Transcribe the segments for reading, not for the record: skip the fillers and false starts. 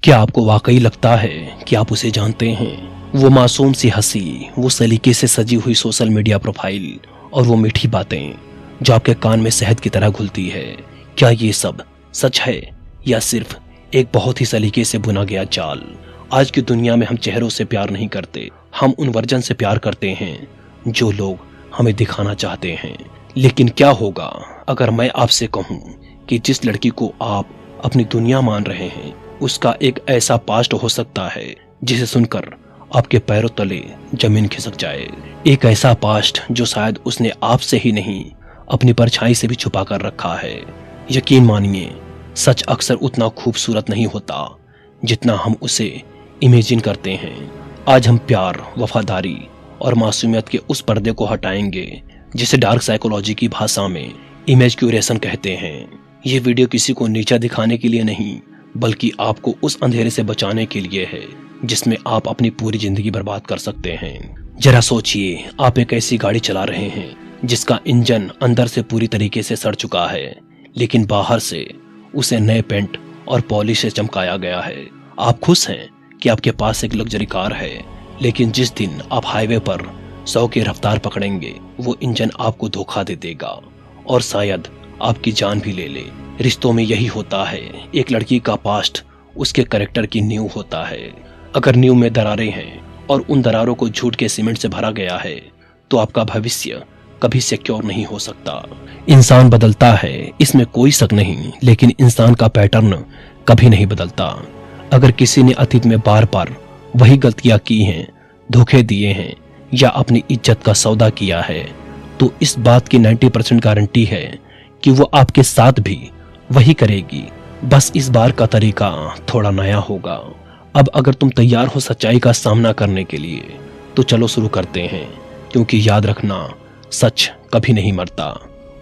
क्या आपको वाकई लगता है कि आप उसे जानते हैं? वो मासूम सी हंसी, वो सलीके से सजी हुई सोशल मीडिया प्रोफाइल और वो मीठी बातें जो आपके कान में शहद की तरह घुलती है, क्या ये सब सच है या सिर्फ एक बहुत ही सलीके से बुना गया जाल? आज की दुनिया में हम चेहरों से प्यार नहीं करते, हम उन वर्जन से प्यार करते हैं जो लोग हमें दिखाना चाहते हैं। लेकिन क्या होगा अगर मैं आपसे कहूं कि जिस लड़की को आप अपनी दुनिया मान रहे हैं उसका एक ऐसा पास्ट हो सकता है जिसे सुनकर आपके पैरों तले जमीन खिसक जाए। एक ऐसा पास्ट जो शायद उसने आपसे ही नहीं अपनी परछाई से भी छुपा कर रखा है। यकीन मानिए, सच अक्सर उतना खूबसूरत नहीं होता जितना हम उसे इमेजिन करते हैं। आज हम प्यार, वफादारी और मासूमियत के उस पर्दे को हटाएंगे जिसे डार्क साइकोलॉजी की भाषा में इमेज क्यूरेशन कहते हैं। ये वीडियो किसी को नीचा दिखाने के लिए नहीं, बल्कि आपको उस अंधेरे से बचाने के लिए है जिसमें आप अपनी पूरी जिंदगी बर्बाद कर सकते हैं। जरा सोचिए, आप एक ऐसी गाड़ी चला रहे हैं जिसका इंजन अंदर से पूरी तरीके से सड़ चुका है, लेकिन बाहर से उसे नए पेंट और पॉलिश से चमकाया गया है। आप खुश हैं कि आपके पास एक लग्जरी कार है, लेकिन जिस दिन आप हाईवे पर 100 की रफ्तार पकड़ेंगे वो इंजन आपको धोखा दे देगा और शायद आपकी जान भी ले ले। रिश्तों में यही होता है, एक लड़की का पास्ट उसके कैरेक्टर की नींव होता है। अगर नींव में दरारें हैं और उन दरारों को झूठ के सीमेंट से भरा गया है तो आपका भविष्य कभी सिक्योर नहीं हो सकता। इंसान बदलता है, इसमें कोई शक नहीं, लेकिन इंसान का पैटर्न कभी नहीं बदलता। अगर किसी ने अतीत में बार बार वही गलतियां की हैं, धोखे दिए हैं या अपनी इज्जत का सौदा किया है, तो इस बात की 90% गारंटी है कि वो आपके साथ भी वही करेगी। बस इस बार का तरीका थोड़ा नया होगा। अब अगर तुम तैयार हो सच्चाई का सामना करने के लिए तो चलो शुरू करते हैं, क्योंकि याद रखना, सच कभी नहीं मरता,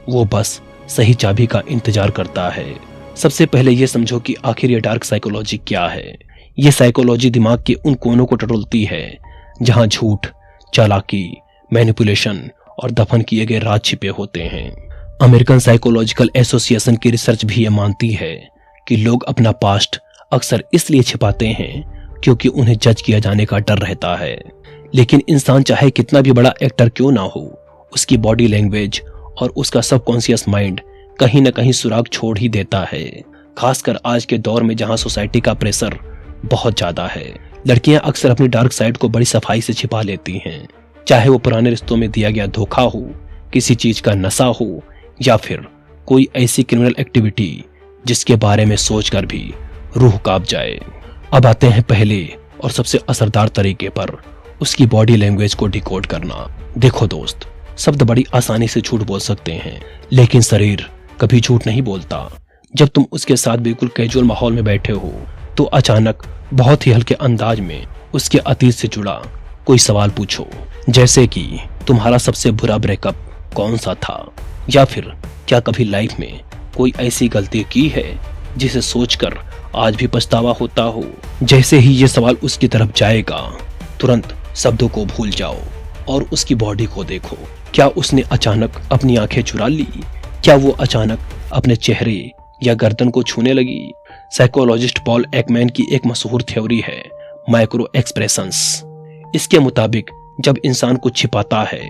वो बस सही चाबी का इंतजार करता है। सबसे पहले ये समझो कि आखिर ये डार्क साइकोलॉजी क्या है। ये साइकोलॉजी दिमाग के उन कोनों को टटोलती है जहां झूठ, चालाकी, मैनिपुलेशन और दफन किए गए राज छिपे होते हैं। अमेरिकन साइकोलॉजिकल एसोसिएशन की रिसर्च भी ये मानती है कि लोग अपना पास्ट अक्सर इसलिए छिपाते हैं क्योंकि उन्हें जज किया जाने का डर रहता है। लेकिन इंसान चाहे कितना भी बड़ा एक्टर क्यों ना हो, उसकी बॉडी लैंग्वेज और उसका सबकॉन्शियस माइंड कहीं ना कहीं सुराग छोड़ ही देता है। खासकर आज के दौर में जहां सोसाइटी का प्रेशर बहुत ज्यादा है, लड़कियां अक्सर अपनी डार्क साइड को बड़ी सफाई से छिपा लेती हैं। चाहे वो पुराने रिश्तों में दिया गया धोखा हो, किसी चीज का नशा हो या फिर कोई ऐसी क्रिमिनल एक्टिविटी जिसके बारे में सोचकर भी रूह कांप जाए। अब आते हैं पहले और सबसे असरदार तरीके पर, उसकी बॉडी लैंग्वेज को डिकोड करना। देखो दोस्त, शब्द बड़ी आसानी से झूठ बोल सकते हैं, लेकिन शरीर कभी झूठ नहीं बोलता। जब तुम उसके साथ बिल्कुल कैजुअल माहौल में बैठे हो तो अचानक बहुत ही हल्के अंदाज में उसके अतीत से जुड़ा कोई सवाल पूछो, जैसे कि तुम्हारा सबसे बुरा ब्रेकअप कौन सा था, या फिर क्या कभी लाइफ में कोई ऐसी गलती की है जिसे सोचकर आज भी पछतावा होता हो। जैसे ही ये सवाल उसकी तरफ जाएगा, तुरंत शब्दों को भूल जाओ और उसकी बॉडी को देखो। क्या उसने अचानक अपनी आंखें चुरा ली? क्या वो अचानक अपने चेहरे या गर्दन को छूने लगी? साइकोलॉजिस्ट पॉल एकमैन की एक मशहूर थ्योरी है, माइक्रो एक्सप्रेशंस। इसके मुताबिक जब इंसान कुछ छिपाता है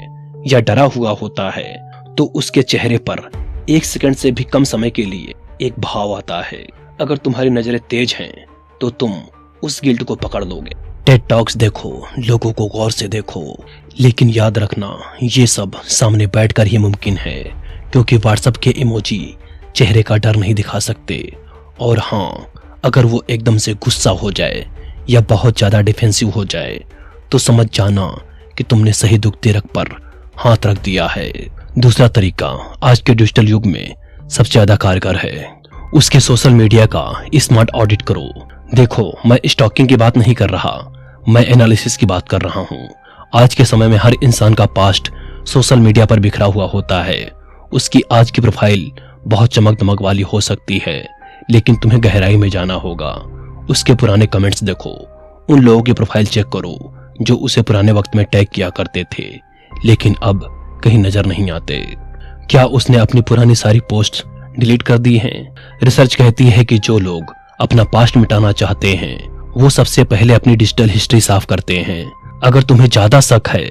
या डरा हुआ होता है तो उसके चेहरे पर 1 सेकंड से भी कम समय के लिए एक भाव आता है। अगर तुम्हारी नजरें तेज हैं तो तुम उस गिल्ट को पकड़ लोगे। टेड टॉक्स देखो, लोगों को गौर से देखो, लेकिन याद रखना, ये सब सामने बैठकर ही मुमकिन है, क्योंकि व्हाट्सएप के इमोजी चेहरे का डर नहीं दिखा सकते। और हाँ, अगर वो एकदम से गुस्सा हो जाए या बहुत ज्यादा डिफेंसिव हो जाए तो समझ जाना कि तुमने सही दुखते रग पर हाथ रख दिया है। दूसरा तरीका आज के डिजिटल युग में सबसे ज्यादा कारगर है, उसके सोशल मीडिया का स्मार्ट ऑडिट करो। देखो, मैं स्टॉकिंग की बात नहीं कर रहा, मैं एनालिसिस की बात कर रहा हूँ। आज के समय में हर इंसान का पास्ट सोशल मीडिया पर बिखरा हुआ होता है। उसकी आज की प्रोफाइल बहुत चमक दमक वाली हो सकती है, लेकिन तुम्हें गहराई में जाना होगा। उसके पुराने कमेंट्स देखो, उन लोगों की प्रोफाइल चेक करो जो उसे पुराने वक्त में टैग किया करते थे लेकिन अब कहीं नजर नहीं आते। क्या उसने अपनी पुरानी सारी पोस्ट डिलीट कर दी हैं? रिसर्च कहती है कि जो लोग अपना पास्ट मिटाना चाहते हैं वो सबसे पहले अपनी डिजिटल हिस्ट्री साफ करते हैं। अगर तुम्हें ज्यादा शक है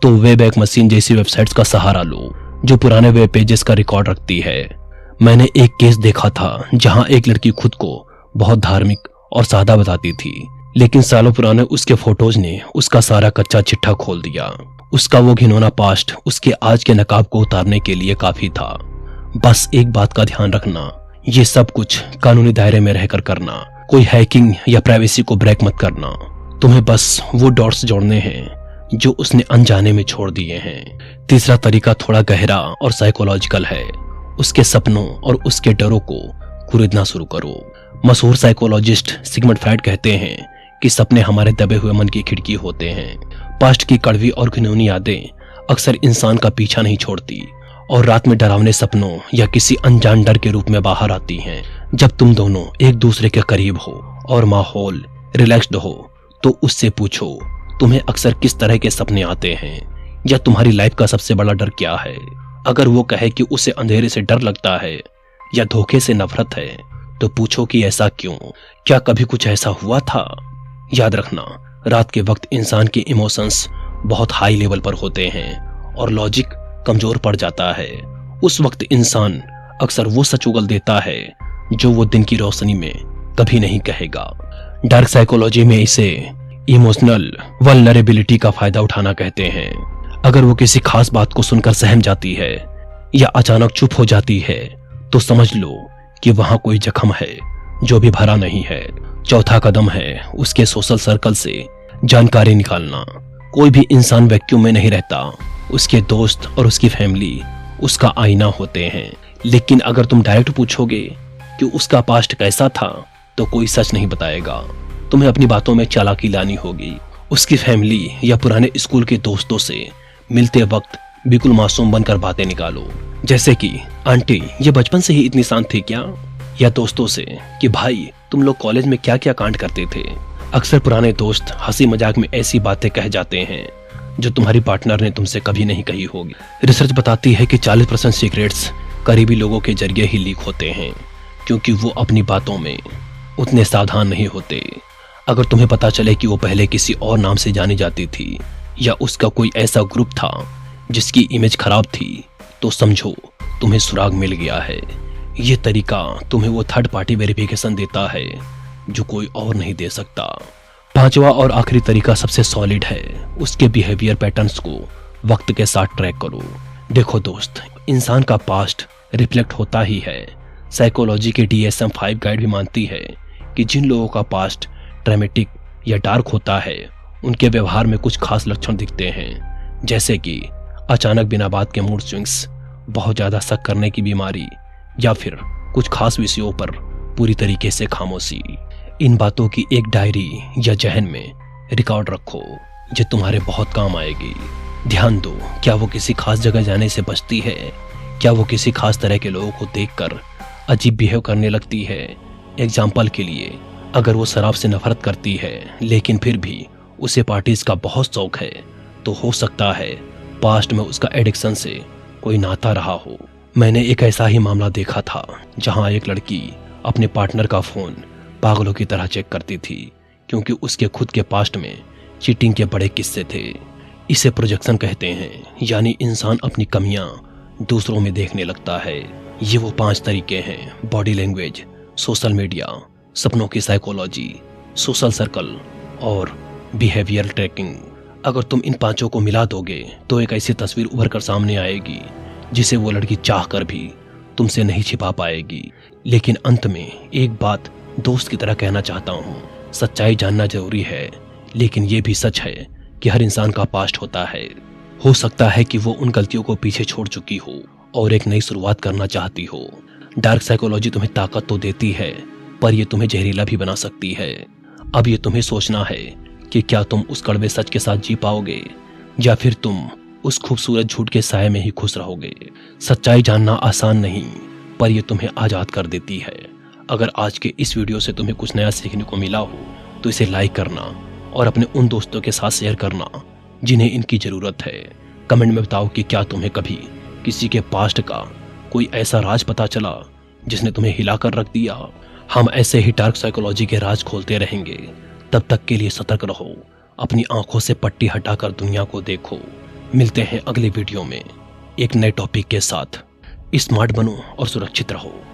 तो वेबएक मशीन जैसी वेबसाइट्स का सहारा लो जो पुराने वेब पेजेस का रिकॉर्ड रखती है। मैंने एक केस देखा था जहां एक लड़की खुद को बहुत धार्मिक और सादा बताती थी, लेकिन सालों पुराने उसके फोटोज ने उसका सारा कच्चा चिट्ठा खोल दिया। उसका वो घिनौना पास्ट उसके आज के नकाब को उतारने के लिए काफी था। बस एक बात का ध्यान रखना, ये सब कुछ कानूनी दायरे में रहकर करना, कोई हैकिंग या प्राइवेसी को ब्रेक मत करना। तुम्हें बस वो डॉट्स जोड़ने हैं जो उसने अनजाने में छोड़ दिए हैं। तीसरा तरीका थोड़ा गहरा और साइकोलॉजिकल है। उसके सपनों और उसके डरों को कुरेदना शुरू करो। मशहूर साइकोलॉजिस्ट सिगमंड फ्रायड कहते हैं कि सपने हमारे दबे हुए मन की खिड़की होते हैं। पास्ट की कड़वी और घिनौनी यादें अक्सर इंसान का पीछा नहीं छोड़ती और रात में डरावने सपनों या किसी अनजान डर के रूप में बाहर आती हैं। जब तुम दोनों एक दूसरे के करीब हो और माहौल रिलैक्स्ड हो तो उससे पूछो तुम्हें अक्सर किस तरह के सपने आते हैं या तुम्हारी लाइफ का सबसे बड़ा डर क्या है। अगर वो कहे कि उसे अंधेरे से डर लगता है या धोखे से नफरत है तो पूछो कि ऐसा क्यों, क्या कभी कुछ ऐसा हुआ था। याद रखना, रात के वक्त इंसान के इमोशंस बहुत हाई लेवल पर होते हैं और लॉजिक कमजोर पड़ जाता है। उस वक्त इंसान अक्सर वो सच उगल देता है जो वो दिन की रोशनी में कभी नहीं कहेगा। डार्क साइकोलॉजी में इसे इमोशनल वल्नरेबिलिटी का फायदा उठाना कहते हैं। अगर वो किसी खास बात को सुनकर सहम जाती है या अचानक चुप हो जाती है तो समझ लो कि वहां कोई जख्म है जो भी भरा नहीं है। चौथा कदम है उसके सोशल सर्कल से जानकारी निकालना। कोई भी इंसान वैक्यूम में नहीं रहता। उसके दोस्त और उसकी फैमिली उसका आईना होते हैं। लेकिन अगर तुम डायरेक्ट पूछोगे कि उसका पास्ट कैसा था तो कोई सच नहीं बताएगा। तुम्हें अपनी बातों में चालाकी लानी होगी। उसकी फैमिली या पुराने स्कूल के दोस्तों से मिलते वक्त बिल्कुल मासूम बनकर बातें निकालो, जैसे कि आंटी ये बचपन से ही इतनी शांत थी क्या, या दोस्तों से कि भाई तुम लोग कॉलेज में क्या क्या कांड करते थे। अक्सर पुराने दोस्त हंसी मजाक में ऐसी बातें कह जाते हैं जो तुम्हारी पार्टनर ने तुमसे कभी नहीं कही होगी। रिसर्च बताती है कि 40% सीक्रेट्स करीबी लोगों के जरिए ही लीक होते हैं क्योंकि वो अपनी बातों में उतने सावधान नहीं होते। अगर तुम्हें पता चले कि वो पहले किसी और नाम से जानी जाती थी या उसका कोई ऐसा ग्रुप था जिसकी इमेज खराब थी तो समझो तुम्हें सुराग मिल गया है। ये तरीका तुम्हें वो थर्ड पार्टी वेरिफिकेशन देता है जो कोई और नहीं दे सकता। पांचवा और आखिरी तरीका सबसे सॉलिड है। उसके बिहेवियर पैटर्न्स को वक्त के साथ ट्रैक करो। देखो दोस्त, इंसान का पास्ट रिफ्लेक्ट होता ही है। साइकोलॉजी के DSM-5 गाइड भी मानती है कि जिन लोगों का पास्ट ड्रामेटिक या डार्क होता है उनके व्यवहार में कुछ खास लक्षण दिखते हैं, जैसे कि अचानक बिना बात के मूड स्विंग्स, बहुत ज्यादा शक करने की बीमारी या फिर कुछ खास विषयों पर पूरी तरीके से खामोशी। इन बातों की एक डायरी या जहन में रिकॉर्ड रखो जो तुम्हारे बहुत काम आएगी। ध्यान दो, क्या वो किसी खास जगह जाने से बचती है, क्या वो किसी खास तरह के लोगों को देखकर अजीब बिहेव करने लगती है। एग्जाम्पल के लिए, अगर वो शराब से नफरत करती है लेकिन फिर भी उसे पार्टीज का बहुत शौक है तो हो सकता है पास्ट में उसका एडिक्शन से कोई नाता रहा हो। मैंने एक ऐसा ही मामला देखा था जहां एक लड़की अपने पार्टनर का फोन पागलों की तरह चेक करती थी क्योंकि उसके खुद के पास्ट में चीटिंग के बड़े किस्से थे। इसे प्रोजेक्शन कहते हैं, यानी इंसान अपनी कमियां दूसरों में देखने लगता है। ये वो 5 तरीके हैं: बॉडी लैंग्वेज, सोशल मीडिया, सपनों की साइकोलॉजी, सोशल सर्कल और बिहेवियर ट्रैकिंग। अगर तुम इन 5 को मिला दोगे तो एक ऐसी तस्वीर उभर कर सामने आएगी जिसे वो लड़की चाह कर भी तुमसे नहीं छिपा पाएगी। लेकिन अंत में एक बात दोस्त की तरह कहना चाहता हूँ, सच्चाई जानना जरूरी है, लेकिन ये भी सच है कि हर इंसान का पास्ट होता है। हो सकता है कि वो उन गलतियों को पीछे छोड़ चुकी हो और एक नई शुरुआत करना चाहती हो। डार्क साइकोलॉजी तुम्हें ताकत तो देती है पर यह तुम्हें जहरीला भी बना सकती है। अब ये तुम्हें सोचना है कि क्या तुम उस कड़वे सच के साथ जी पाओगे या फिर तुम उस खूबसूरत झूठ के साए में ही खुश रहोगे। सच्चाई जानना आसान नहीं पर यह तुम्हें आजाद कर देती है। अगर आज के इस वीडियो से तुम्हें कुछ नया सीखने को मिला हो तो इसे लाइक करना और अपने उन दोस्तों के साथ शेयर करना जिन्हें इनकी जरूरत है। कमेंट में बताओ कि क्या तुम्हें कभी किसी के पास्ट का कोई ऐसा राज पता चला जिसने तुम्हें हिला कर रख दिया। हम ऐसे ही डार्क साइकोलॉजी के राज खोलते रहेंगे। तब तक के लिए सतर्क रहो, अपनी आंखों से पट्टी हटाकर दुनिया को देखो। मिलते हैं अगले वीडियो में एक नए टॉपिक के साथ। स्मार्ट बनो और सुरक्षित रहो।